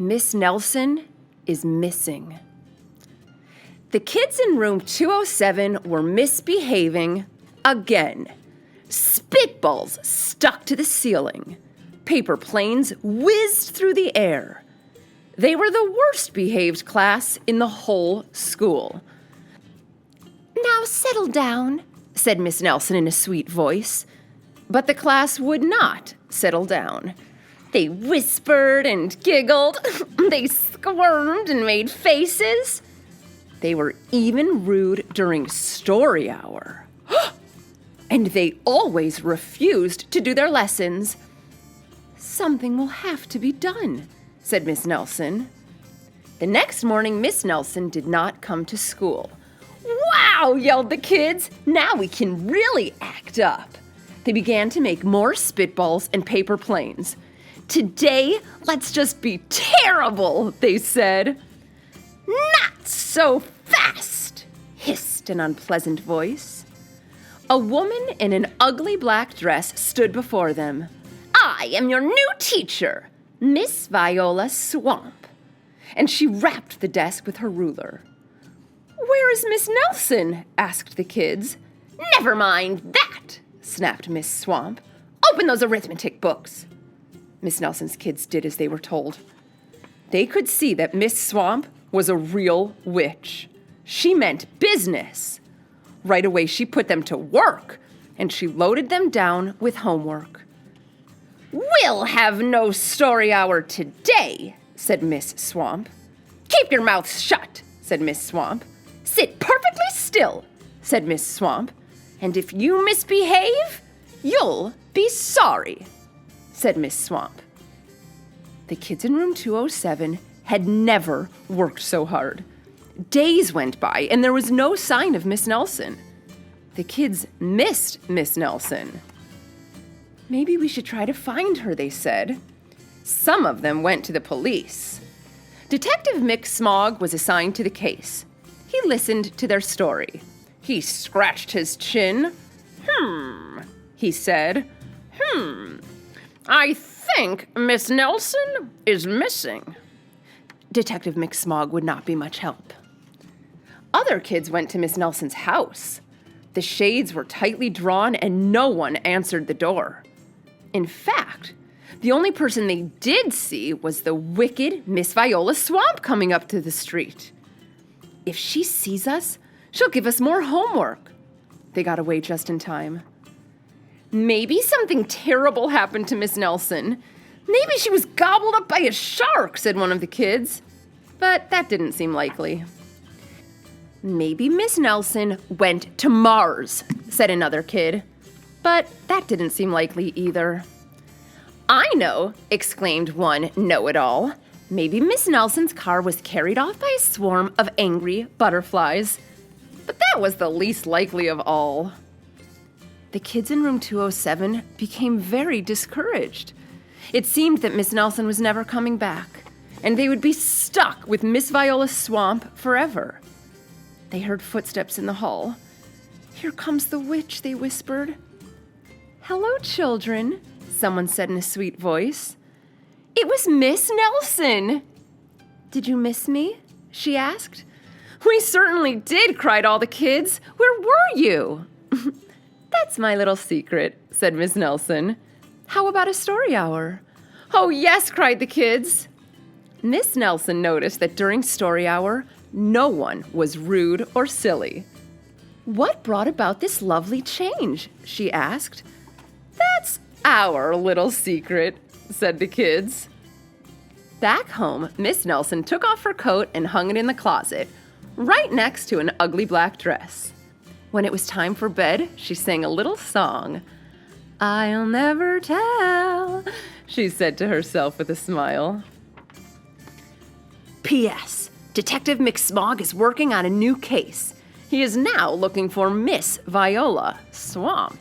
Miss Nelson is missing. The kids in room 207 were misbehaving again. Spitballs stuck to the ceiling. Paper planes whizzed through the air. They were the worst behaved class in the whole school. "Now settle down," said Miss Nelson in a sweet voice. But the class would not settle down. They whispered and giggled. They squirmed and made faces. They were even rude during story hour. And they always refused to do their lessons. "Something will have to be done," said Miss Nelson. The next morning, Miss Nelson did not come to school. "Wow!" yelled the kids. "Now we can really act up." They began to make more spitballs and paper planes. "Today, let's just be terrible," they said. "Not so fast," hissed an unpleasant voice. A woman in an ugly black dress stood before them. "I am your new teacher, Miss Viola Swamp." And she rapped the desk with her ruler. "Where is Miss Nelson?" asked the kids. "Never mind that," snapped Miss Swamp. "Open those arithmetic books." Miss Nelson's kids did as they were told. They could see that Miss Swamp was a real witch. She meant business. Right away, she put them to work, and she loaded them down with homework. "We'll have no story hour today," said Miss Swamp. "Keep your mouths shut," said Miss Swamp. "Sit perfectly still," said Miss Swamp. "And if you misbehave, you'll be sorry," said Miss Swamp. The kids in room 207 had never worked so hard. Days went by, and there was no sign of Miss Nelson. The kids missed Miss Nelson. "Maybe we should try to find her," they said. Some of them went to the police. Detective Mick Smog was assigned to the case. He listened to their story. He scratched his chin. He said. "I think Miss Nelson is missing." Detective Mick Smog would not be much help. Other kids went to Miss Nelson's house. The shades were tightly drawn and no one answered the door. In fact, the only person they did see was the wicked Miss Viola Swamp coming up to the street. "If she sees us, she'll give us more homework." They got away just in time. "Maybe something terrible happened to Miss Nelson. Maybe she was gobbled up by a shark," said one of the kids. But that didn't seem likely. "Maybe Miss Nelson went to Mars," said another kid. But that didn't seem likely either. "I know," exclaimed one know-it-all. "Maybe Miss Nelson's car was carried off by a swarm of angry butterflies." But that was the least likely of all. The kids in room 207 became very discouraged. It seemed that Miss Nelson was never coming back, and they would be stuck with Miss Viola Swamp forever. They heard footsteps in the hall. "Here comes the witch," they whispered. "Hello, children," someone said in a sweet voice. It was Miss Nelson. "Did you miss me?" she asked. "We certainly did," cried all the kids. "Where were you?" "That's my little secret," said Miss Nelson. "How about a story hour?" "Oh, yes," cried the kids. Miss Nelson noticed that during story hour, no one was rude or silly. "What brought about this lovely change?" she asked. "That's our little secret," said the kids. Back home, Miss Nelson took off her coat and hung it in the closet, right next to an ugly black dress. When it was time for bed, she sang a little song. "I'll never tell," she said to herself with a smile. P.S. Detective Mick Smog is working on a new case. He is now looking for Miss Viola Swamp.